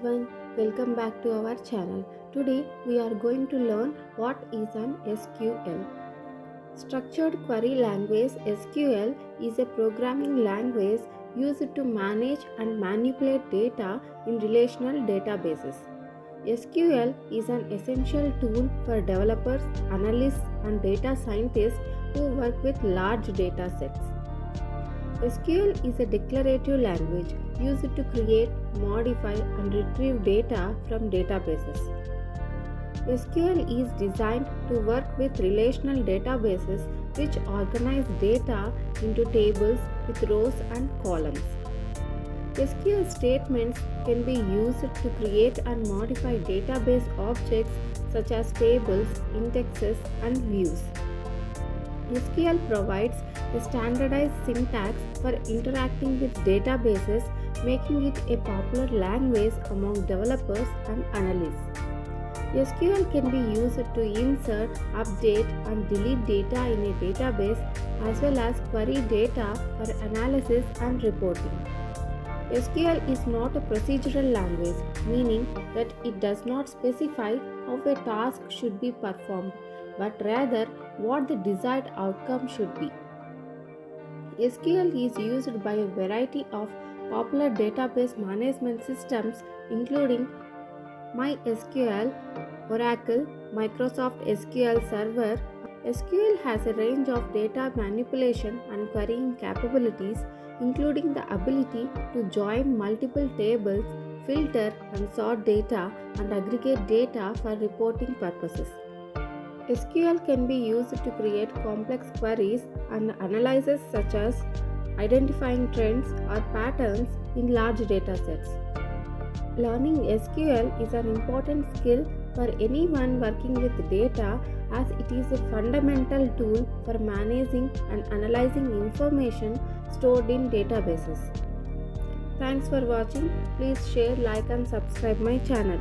everyone, welcome back to our channel. Today we are going to learn what is an SQL. Structured Query Language SQL is a programming language used to manage and manipulate data in relational databases. SQL is an essential tool for developers, analysts, and data scientists who work with large data sets. SQL is a declarative language used to create, modify, and retrieve data from databases. SQL is designed to work with relational databases which organize data into tables with rows and columns. SQL statements can be used to create and modify database objects such as tables, indexes, and views. SQL provides a standardized syntax for interacting with databases, making it a popular language among developers and analysts. SQL can be used to insert, update, and delete data in a database as well as query data for analysis and reporting. SQL is not a procedural language, meaning that it does not specify how a task should be performed, but rather what the desired outcome should be. SQL is used by a variety of popular database management systems including MySQL, Oracle, Microsoft SQL Server. SQL has a range of data manipulation and querying capabilities, including the ability to join multiple tables, filter and sort data, and aggregate data for reporting purposes. SQL can be used to create complex queries and analyses such as identifying trends or patterns in large datasets. Learning SQL is an important skill for anyone working with data as it is a fundamental tool for managing and analyzing information stored in databases. Thanks for watching. Please share, like and subscribe my channel.